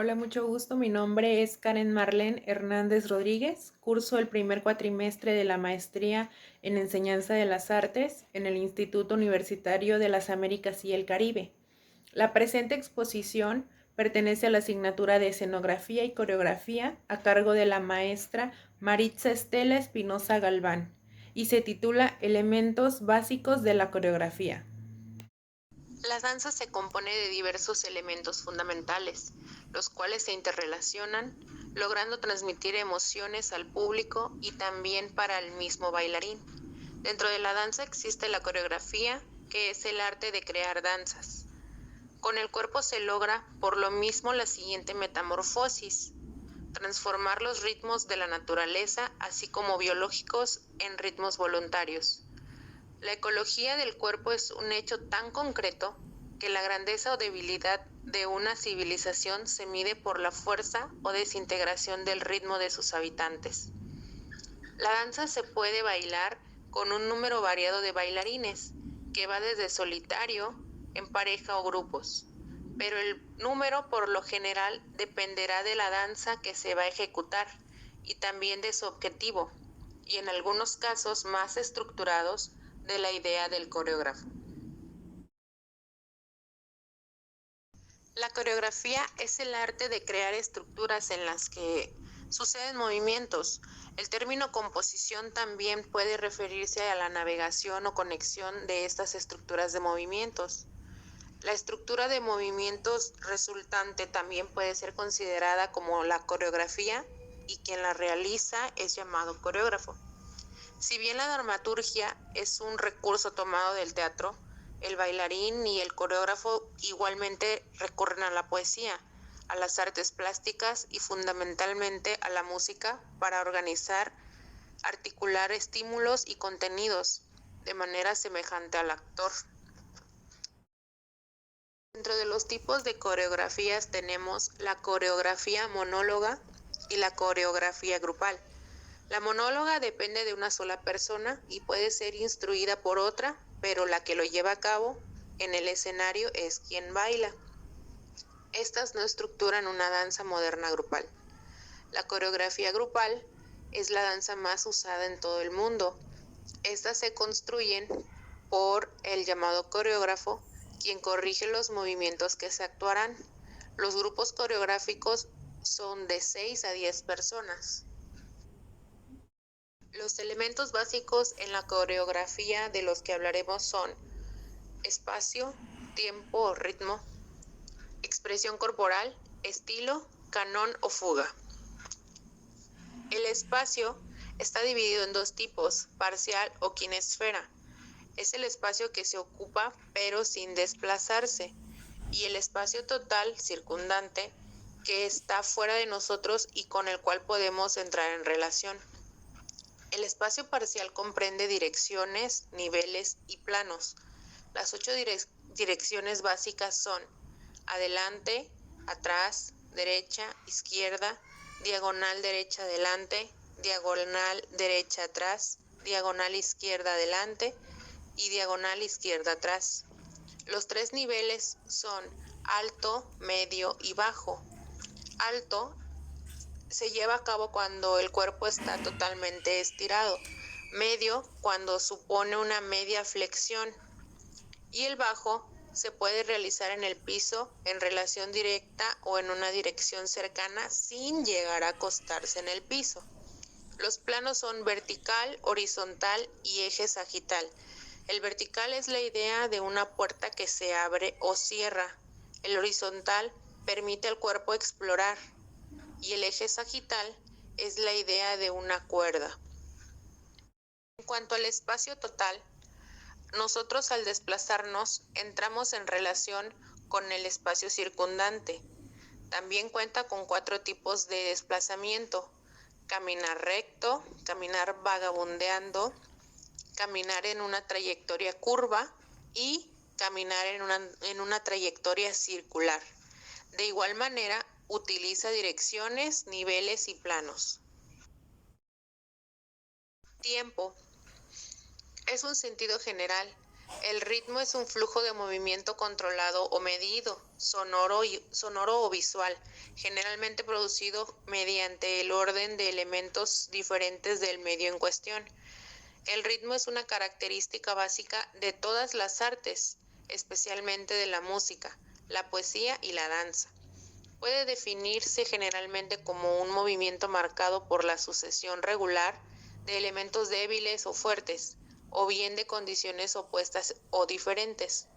Hola, mucho gusto. Mi nombre es Karen Marlene Hernández Rodríguez. Curso el primer cuatrimestre de la maestría en Enseñanza de las Artes en el Instituto Universitario de las Américas y el Caribe. La presente exposición pertenece a la asignatura de Escenografía y Coreografía a cargo de la maestra Maritza Estela Espinosa Galván y se titula Elementos básicos de la coreografía. La danza se compone de diversos elementos fundamentales, los cuales se interrelacionan, logrando transmitir emociones al público y también para el mismo bailarín. Dentro de la danza existe la coreografía, que es el arte de crear danzas. Con el cuerpo se logra, por lo mismo, la siguiente metamorfosis: transformar los ritmos de la naturaleza, así como biológicos, en ritmos voluntarios. La ecología del cuerpo es un hecho tan concreto que la grandeza o debilidad de una civilización se mide por la fuerza o desintegración del ritmo de sus habitantes. La danza se puede bailar con un número variado de bailarines, que va desde solitario, en pareja o grupos, pero el número por lo general dependerá de la danza que se va a ejecutar y también de su objetivo, y en algunos casos más estructurados, de la idea del coreógrafo. La coreografía es el arte de crear estructuras en las que suceden movimientos. El término composición también puede referirse a la navegación o conexión de estas estructuras de movimientos. La estructura de movimientos resultante también puede ser considerada como la coreografía y quien la realiza es llamado coreógrafo. Si bien la dramaturgia es un recurso tomado del teatro, el bailarín y el coreógrafo igualmente recurren a la poesía, a las artes plásticas y fundamentalmente a la música para organizar, articular estímulos y contenidos de manera semejante al actor. Dentro de los tipos de coreografías tenemos la coreografía monóloga y la coreografía grupal. La monóloga depende de una sola persona y puede ser instruida por otra, pero la que lo lleva a cabo en el escenario es quien baila. Estas no estructuran una danza moderna grupal. La coreografía grupal es la danza más usada en todo el mundo. Estas se construyen por el llamado coreógrafo, quien corrige los movimientos que se actuarán. Los grupos coreográficos son de 6 a 10 personas. Los elementos básicos en la coreografía de los que hablaremos son espacio, tiempo o ritmo, expresión corporal, estilo, canón o fuga. El espacio está dividido en dos tipos: parcial o kinesfera. Es el espacio que se ocupa pero sin desplazarse, y el espacio total circundante, que está fuera de nosotros y con el cual podemos entrar en relación. El espacio parcial comprende direcciones, niveles y planos. Las 8 direcciones básicas son: adelante, atrás, derecha, izquierda, diagonal derecha adelante, diagonal derecha atrás, diagonal izquierda adelante y diagonal izquierda atrás. Los 3 niveles son alto, medio y bajo. Alto se lleva a cabo cuando el cuerpo está totalmente estirado, medio cuando supone una media flexión, y el bajo se puede realizar en el piso en relación directa o en una dirección cercana sin llegar a acostarse en el piso. Los planos son vertical, horizontal y eje sagital. El vertical es la idea de una puerta que se abre o cierra. El horizontal permite al cuerpo explorar y el eje sagital es la idea de una cuerda. En cuanto al espacio total, nosotros al desplazarnos entramos en relación con el espacio circundante. También cuenta con 4 tipos de desplazamiento: caminar recto, caminar vagabundeando, caminar en una trayectoria curva y caminar en una trayectoria circular. De igual manera, utiliza direcciones, niveles y planos. Tiempo es un sentido general, El ritmo es un flujo de movimiento controlado o medido, sonoro o visual, generalmente producido mediante el orden de elementos diferentes del medio en cuestión. El ritmo es una característica básica de todas las artes, especialmente de la música, la poesía y la danza. Puede definirse generalmente como un movimiento marcado por la sucesión regular de elementos débiles o fuertes, o bien de condiciones opuestas o diferentes.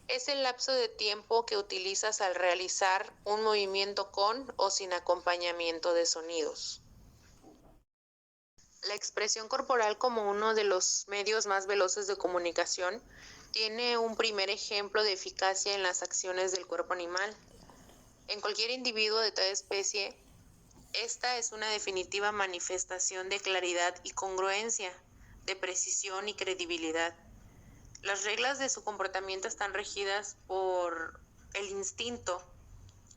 Es el lapso de tiempo que utilizas al realizar un movimiento con o sin acompañamiento de sonidos. La expresión corporal como uno de los medios más veloces de comunicación tiene un primer ejemplo de eficacia en las acciones del cuerpo animal. En cualquier individuo de toda especie, esta es una definitiva manifestación de claridad y congruencia, de precisión y credibilidad. Las reglas de su comportamiento están regidas por el instinto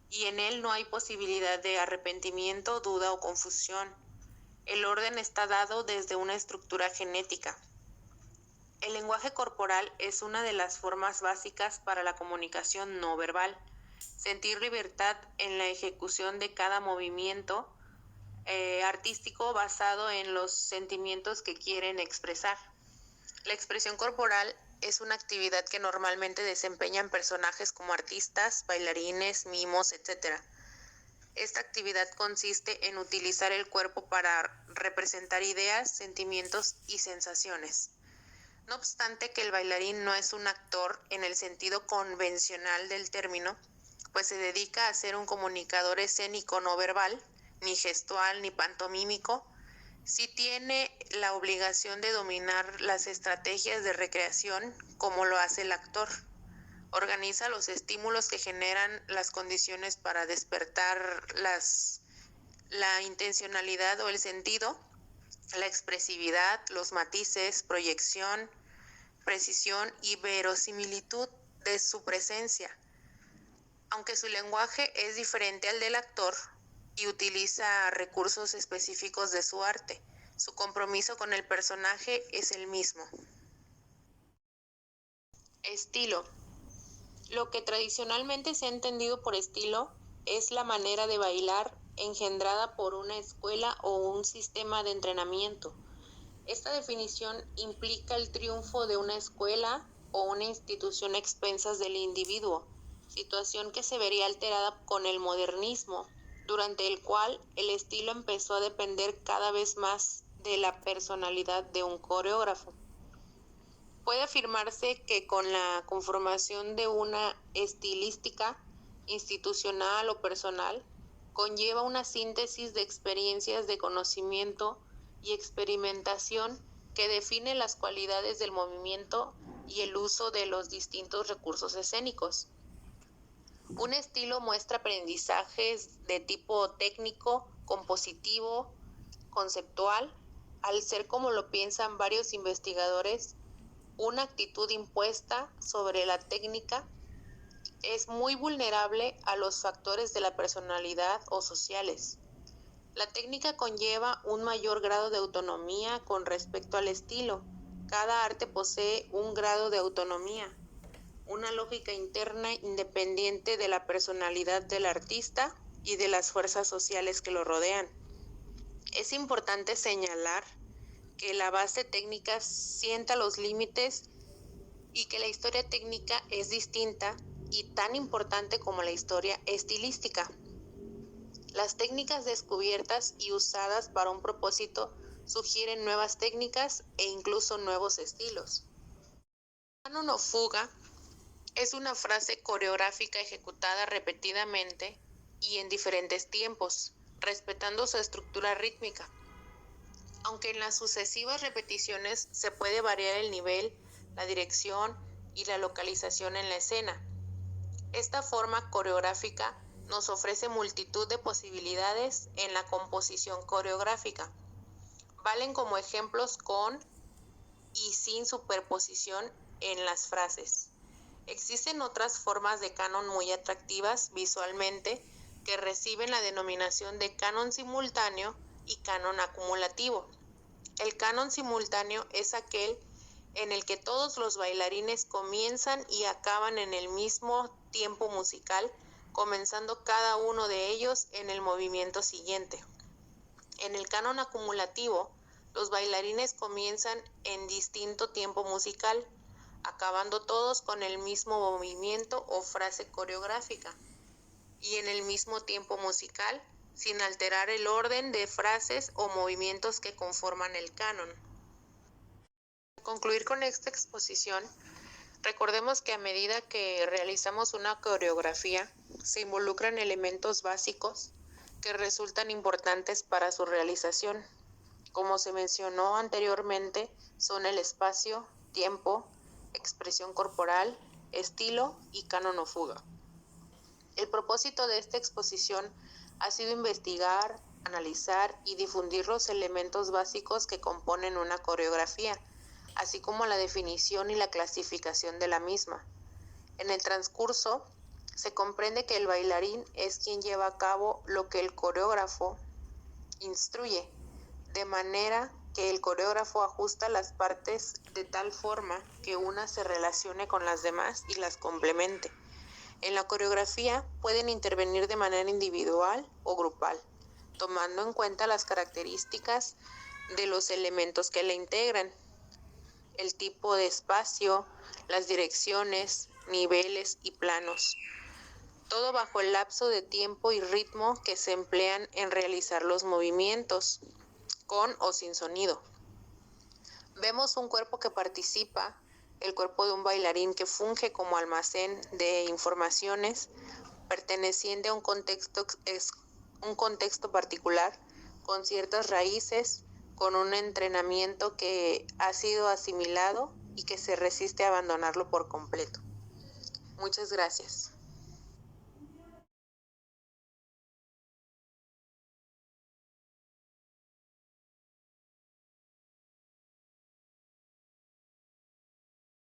y en él no hay posibilidad de arrepentimiento, duda o confusión. El orden está dado desde una estructura genética. El lenguaje corporal es una de las formas básicas para la comunicación no verbal. Sentir libertad en la ejecución de cada movimiento artístico basado en los sentimientos que quieren expresar. La expresión corporal es una actividad que normalmente desempeñan personajes como artistas, bailarines, mimos, etc. Esta actividad consiste en utilizar el cuerpo para representar ideas, sentimientos y sensaciones. No obstante que el bailarín no es un actor en el sentido convencional del término, pues se dedica a ser un comunicador escénico no verbal, ni gestual ni pantomímico, sí tiene la obligación de dominar las estrategias de recreación como lo hace el actor. Organiza los estímulos que generan las condiciones para despertar la intencionalidad o el sentido, la expresividad, los matices, proyección, precisión y verosimilitud de su presencia. Aunque su lenguaje es diferente al del actor y utiliza recursos específicos de su arte, su compromiso con el personaje es el mismo. Estilo. Lo que tradicionalmente se ha entendido por estilo es la manera de bailar engendrada por una escuela o un sistema de entrenamiento. Esta definición implica el triunfo de una escuela o una institución a expensas del individuo, situación que se vería alterada con el modernismo, durante el cual el estilo empezó a depender cada vez más de la personalidad de un coreógrafo. Puede afirmarse que con la conformación de una estilística institucional o personal, conlleva una síntesis de experiencias de conocimiento y experimentación que define las cualidades del movimiento y el uso de los distintos recursos escénicos. Un estilo muestra aprendizajes de tipo técnico, compositivo, conceptual, al ser, como lo piensan varios investigadores, una actitud impuesta sobre la técnica. Es muy vulnerable a los factores de la personalidad o sociales. La técnica conlleva un mayor grado de autonomía con respecto al estilo. Cada arte posee un grado de autonomía, una lógica interna independiente de la personalidad del artista y de las fuerzas sociales que lo rodean. Es importante señalar que la base técnica sienta los límites y que la historia técnica es distinta y tan importante como la historia estilística. Las técnicas descubiertas y usadas para un propósito sugieren nuevas técnicas e incluso nuevos estilos. Canon o fuga es una frase coreográfica ejecutada repetidamente y en diferentes tiempos, respetando su estructura rítmica. Aunque en las sucesivas repeticiones se puede variar el nivel, la dirección y la localización en la escena. Esta forma coreográfica nos ofrece multitud de posibilidades en la composición coreográfica. Valen como ejemplos con y sin superposición en las frases. Existen otras formas de canon muy atractivas visualmente que reciben la denominación de canon simultáneo y canon acumulativo. El canon simultáneo es aquel en el que todos los bailarines comienzan y acaban en el mismo tiempo musical, comenzando cada uno de ellos en el movimiento siguiente. En el canon acumulativo, los bailarines comienzan en distinto tiempo musical, acabando todos con el mismo movimiento o frase coreográfica, y en el mismo tiempo musical, sin alterar el orden de frases o movimientos que conforman el canon. Para concluir con esta exposición, recordemos que a medida que realizamos una coreografía, se involucran elementos básicos que resultan importantes para su realización. Como se mencionó anteriormente, son el espacio, tiempo, expresión corporal, estilo y canon o fuga. El propósito de esta exposición ha sido investigar, analizar y difundir los elementos básicos que componen una coreografía, así como la definición y la clasificación de la misma. En el transcurso, se comprende que el bailarín es quien lleva a cabo lo que el coreógrafo instruye, de manera que el coreógrafo ajusta las partes de tal forma que una se relacione con las demás y las complemente. En la coreografía pueden intervenir de manera individual o grupal, tomando en cuenta las características de los elementos que la integran, el tipo de espacio, las direcciones, niveles y planos, todo bajo el lapso de tiempo y ritmo que se emplean en realizar los movimientos, con o sin sonido. Vemos un cuerpo que participa, el cuerpo de un bailarín que funge como almacén de informaciones perteneciente a un contexto particular, con ciertas raíces, con un entrenamiento que ha sido asimilado y que se resiste a abandonarlo por completo. Muchas gracias.